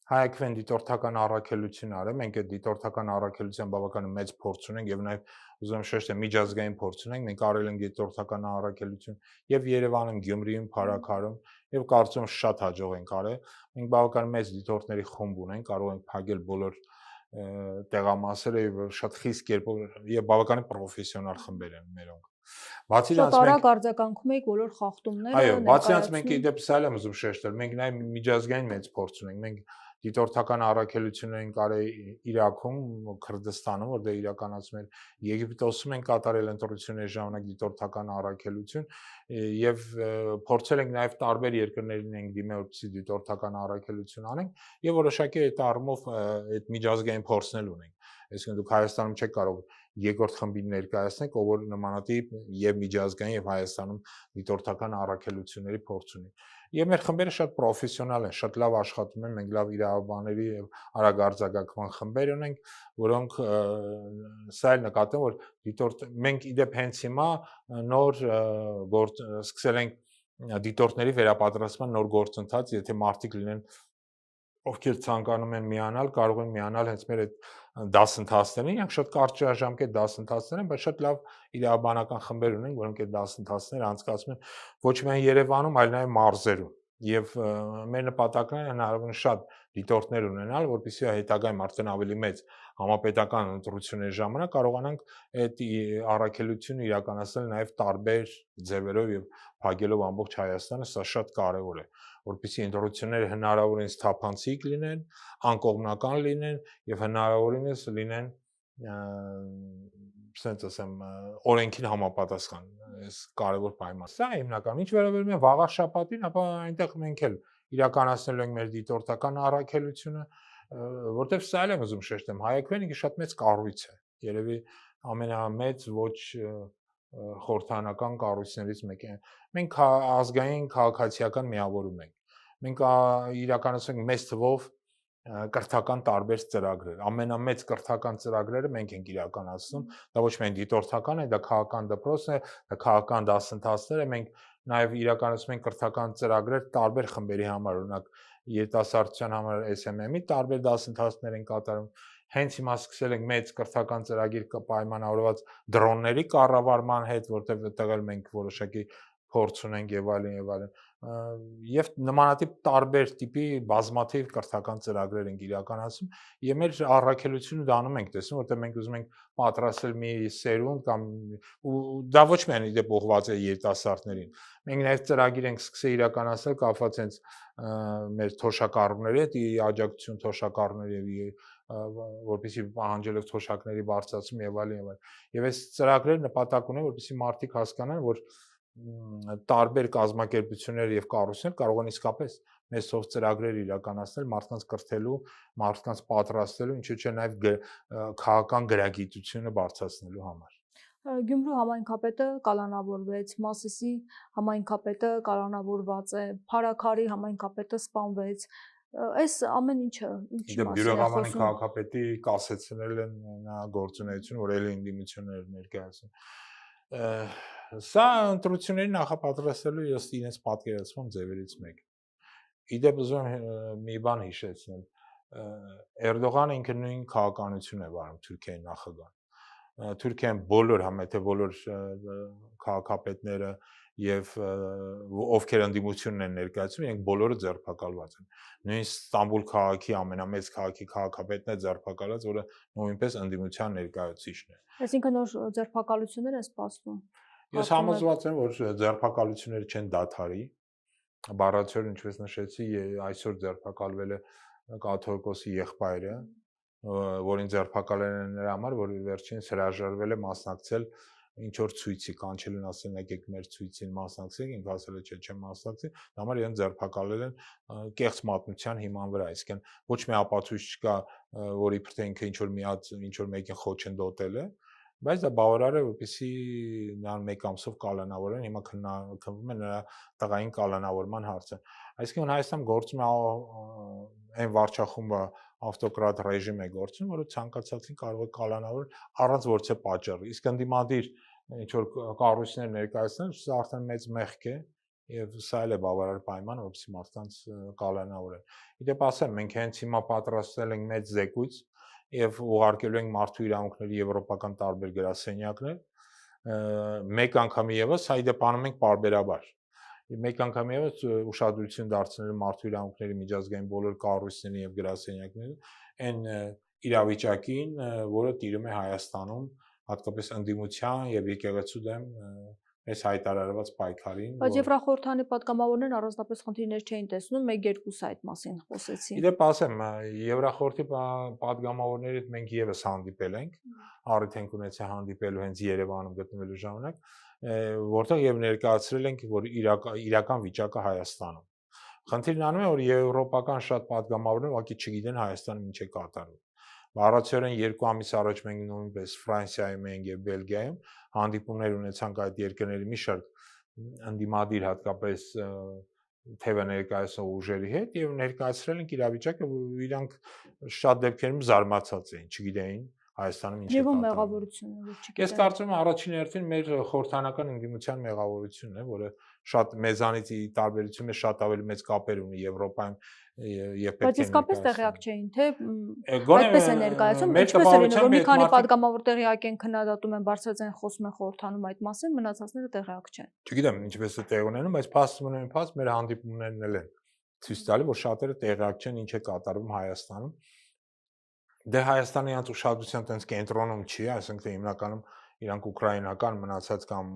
հայակվեն դիտորդական առաքելություն արել, մենք այդ դիտորդական առաքելության բավականին մեծ փորձ ունենք եւ նաեւ ուզում եմ շեշտել միջազգային փորձ ունենք, մենք արել ենք դիտորդական առաքելություն եւ Երևանում, Գյումրիում, Փարաքարում եւ կարծում եմ շատ հաջող ենք արել։ Մենք բավականին մեծ դիտորդների խումբ ունենք, կարող ենք փակել բոլոր տեղամասերը եւ շատ խիստ կերպով եւ բավականին պրոֆեսիոնալ խմբեր են մերոնք։ Բացի դրանից մենք արձագանքում ենք բոլոր խախտումները։ Այո, բացի դրանից մենք իդեպ սա եմ ուզում շեշտել, մենք նաեւ միջազգային մեծ փորձ ունենք, մենք դիտորդական առաքելություններ են կարել Իրաքում, Քրդստանում, որտեղ իրականացում են Եգիպտոսում են կատարել ընտրությունների ժամանակ դիտորդական առաքելություն եւ փորձել ենք նաեւ տարբեր երկրներին ենք դիմել, որպեսզի դիտորդական առաքելություն անենք եւ որոշակի այդ առումով այդ միջազգային փորձներ ունենք։ Այսինքն դուք Հայաստանում չեք կարող երկրորդ խմբին ներկայացնեք, ով որ նմանատիպ եւ միջազգային եւ Հայաստանում դիտորդական առաքելությունների փորձ ունի։ Եվ մեր խմբերը շատ պրոֆեսիոնալ են, շատ լավ աշխատում են, մենք լավ իրավաբանների եւ արագ արձագանքման խմբեր ունենք, որոնք սա էլ նկատեմ, որ մենք իդեպ հենց հիմա նոր սկսել ենք դիտորդների վերապատրաստման նոր գործընթաց, եթե մարդիկ լինեն ովքեր ցանկանում են միանալ, կարող են միանալ հենց մեր այդ դասընթացներին, իրանք շատ կարճաժամկետ դասընթացներ են, բայց շատ լավ իրավաբանական խմբեր ունենք, որոնք այդ դասընթացները անցկացնում են ոչ միայն Երևանում, այլ նաև մարզերում։ Եվ մեր նպատակն է հնարավորինս շատ դիտորդներ ունենալ, որպեսզի հետագայում արդեն ավելի մեծ համապետական ընտրությունների ժամանակ կարողանանք այդ առաքելությունը իրականացնել նաև տարբեր ձևերով եւ փակելով ամբողջ Հայաստանը, սա շատ կարեւոր է, որպեսզի ընտրությունները հնարավորինս թափանցիկ լինեն, անկողմնական լինեն եւ հնարավորինս լինեն ասենց ասեմ օրենքին համապատասխան, այս կարևոր պայման։ Սա հիմնական։ Ինչ վերաբերում է վաղ շաբաթին, ապա այնտեղ մենք էլ իրականացնելու ենք մեր դիտորդական առաքելությունը, որտեղ սա էլ եմ ուզում շեշտեմ, հայաքվենիքը շատ մեծ կառույց է։ Երևի ամենամեծ ոչ խորհրդանական կառույցներից մեկն է։ Մենք ազգային քաղաքացիական միավորում ենք։ Մենք իրականացնում ենք մեծ թվով կրթական տարբեր ծրագրեր։ Ամենամեծ կրթական ծրագրերը մենք ենք իրականացնում։ Դա ոչ միայն դիտորդական է, դա քաղաքական դպրոցն է, դա քաղաքական դասընթացներ է։ Մենք նաև իրականացնում ենք կրթական ծրագրեր տարբեր խմբերի համար, օրինակ երիտասարդության համար SMM-ի տարբեր դասընթացներ են կատարում։ Հենց հիմա սկսել ենք մեծ կրթական ծրագիր պայմանավորված դրոնների կառավարման հետ, որտեղ այդտեղ էլ մենք որոշակի փորձ ունենք եւ այլն եւ այլն։ Եվ նմանատիպ տարբեր տիպի բազմաթիվ կրթական ծրագրեր ենք իրականացում եւ մեր առաքելությունը դանում ենք տեսնում, որտեղ մենք ուզում ենք պատրաստել մի սերունդ կամ ու դա ոչ միայն իդեպ ուղղված է երիտասարդներին։ Մենք նաեւ ծրագիր ենք սկսել իրականացնել կապված հենց մեր թոշակառուների հետ, աջակցություն թոշակառուների եւ որպեսզի պահանջելով թոշակների բարձրացում եւ այլն եւ այլն։ Եվ այս ծրագրերը նպատակ ունեն, որպեսզի մարդիկ հասկանան, որ տարբեր կազմակերպություններ եւ կառույցներ կարող են իսկապես մեծ թվով ծրագրեր իրականացնել մարդկանց կրթելու, մարդկանց պատրաստելու, ինչու՞ չէ նաեւ քաղաքական գրագիտությունը բարձրացնելու համար։ Գյումրու համայնքապետը կալանավորվեց, Մասիսի համայնքապետը կալանավորված է, Փարաքարի համայնքապետը սպանվեց։ Այս ամեն ինչը ինչի Իդեպ մասին է Բյուրեղամանի խոսում։ քաղաքապետի կասեցնել են նա գործունեություն, որ ելի ընդդիմություններ ներկայացում։ Սա ընտրությունների նախապատրաստելու ըստ իրենց պատկերացման ձևերից մեկն է։ Իդեպ ուզում եմ մի բան հիշեցնել։ Էրդողանը ինքը նույն քաղաքականություն է վարում Թուրքիայի նախագահան։ Թուրքիան բոլոր համեթե բոլոր քաղաքապետները եւ ովքեր ընդդիմությունն են ներկայացնում, իրենք բոլորը ձերբակալված են։ Նույն Ստամբուլ քաղաքի ամենամեծ քաղաքի քաղաքապետն է ձերբակալված, որը նույնպես ընդդիմության ներկայացուցիչն է։ Այսինքն նոր ձերբակալություններ են սպասվում։ Ես համոզված եմ, որ ձերբակալությունները չեն դադարի։ Բառացիորեն ինչպես նշեցի, այսօր ձերբակալվել է կաթողիկոսի եղբայրը, որին ձերբակալել են նրա համար, որ վերջինս հրաժարվել է մասնակցել ինչ որ ցույցի, կանչել են ասել եկեք մեր ցույցին մասնակցեք, ինքը ասել է չէ, չեմ մասնակցի, դա համար իրեն ձերբակալել են կեղծ մատնության հիման վրա, այսինքն ոչ մի ապացույց չկա, որ իբր թե ինքը ինչ որ մի հատ ինչ որ մեկին խոչընդոտել է, բայց դա բավարար է, որպեսզի նրան մեկ ամսով կալանավորեն, հիմա քննվում է նրա տղային կալանավորման հարցը։ Այսինքն Հայաստանում գործում է այն վարչախումբը ավտոկրատ ռեժիմ է գործում, որը ցանկացածին կարող է կալանավորել առանց որևէ պատճառի։ Իսկ ընդդիմադիր ինչ որ կառույցներ ներկայացնել, սա արդեն մեծ մեղք է եւ սա էլ է բավարար պայման, որպեսզի մարդկանց կալանավորեն։ Իդեպ ասեմ, մենք հենց հիմա պատրաստել ենք մեծ զեկույց եւ ուղարկելու ենք մարդու իրավունքների եվրոպական տարբեր գրասենյակներ, մեկ անգամ եւս այ դեպ անում ենք պարբերաբար։ Մեկ անգամ եւս ուշադրություն դարձնելու մարդու իրավունքների միջազգային բոլոր կառույցներին եւ գրասենյակներին այն իրավիճակին, որը տիրում է Հայաստանում, հատկապես ընդդիմության եւ եկեղեցու դեմ այս հայտարարված պայքարին, Բայց Եվրախորհրդանի պատգամավորներն առանձնապես խնդիրներ չէին տեսնում, 1-2-ը այդ մասին խոսեցին։ Իդեպ ասեմ, Եվրախորհրդի պատգամավորների հետ մենք եւս հանդիպել ենք, առիթ ենք ունեցել հանդիպելու հենց Երևանում գտնվելու ժամանակ, որտեղ եւ ներկայացրել ենք, որ իրական վիճակը Հայաստանում։ Խնդիրն անում է, որ եվրոպական շատ պատգամավորներ ուղղակի չգիտեն Հայաստանում ինչ է կատարվում։ Բառացիորեն 2 ամիս առաջ մենք նույնպես Ֆրանսիայում ենք եւ Բելգիայում հանդիպումներ ունեցանք այդ երկրների մի շարք ընդդիմադիր հատկապես թեւը ներկայացնող ուժերի հետ եւ ներկայացրել ենք իրավիճակը, որ իրանք շատ դեպքերում զարմացած էին, չգիտեին Հայաստանում ինչ է Եվ կատարվում։ մեղավորությունը, որ չգիտեն։ Ես կարծում եմ առաջին հերթին մեր խորհրդանական ընդդիմության մեղավորությունն է, որը շատ մեզանից ի տարբերություն է շատ ավելի մեծ կապեր ունի Եվրոպայում եւ պետք է։ Բայց իսկապես տեղյակ չէին, թե Գոնե այդպես է ներկայացում, մեր ինչպես է լինում, որ մի տպավորությամբ քանի այդ պատգամավոր տեղյակ են, քննադատում են, բարձրաձայն խոսում են խորհրդանում այդ մասին, մնացածները տեղյակ չեն։ Չգիտեմ ինչպես է տեղ ունենում, բայց փաստում են փաստ մեր հանդիպումներն էլ են ցույց տալի, որ շատերը տեղյակ չեն ինչ է կատարվում Հայաստանում։ Դե Հայաստանի իրանց ուշադրության տենց կենտրոնում չի, այսինքն հիմնականում իրանք ուկրաինական մնացած կամ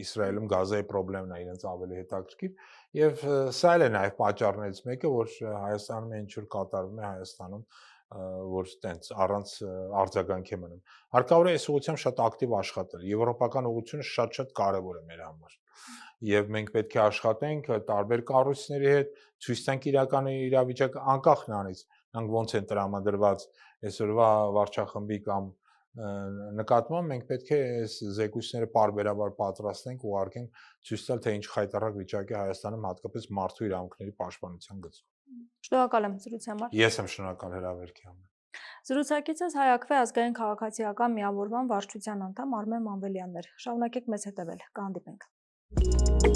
Իսրայելում գազայի խնդիրն է իրենց ավելի հետաքրքիր եւ սա էլ է նաեւ պատճառներից մեկը, որ Հայաստանում ինչ որ կատարվում է Հայաստանում, որ տենց առանց արձագանքի է մնում։ Հարկավոր է այս ուղղությամբ շատ ակտիվ աշխատել։ Եվրոպական ուղղությունը շատ կարեւոր է մեր համար։ Եվ մենք պետք է աշխատենք տարբեր կառույցների հետ, ցույց տանք իրական իրավիճակը անկախ նրանից, նրանք ոնց են տրամադրված այսօրվա վարչախմբի կամ նկատմամբ մենք պետք է այս զեկույցները պարբերաբար պատրաստենք, ուղարկենք ցույց տալ, թե ինչ խայտառակ վիճակ է Հայաստանում հատկապես մարդու իրավունքների պաշտպանության գծում։ Շնորհակալ եմ զրույցի համար։ Ես եմ շնորհակալ հրավերքի համար։ Զրուցակիցս Հայ Ակվե ազգային քաղաքացիական միավորման վարչության անդամ Արմեն Մանվելյանն էր։ Շարունակեք մեզ հետևել, կհանդիպենք։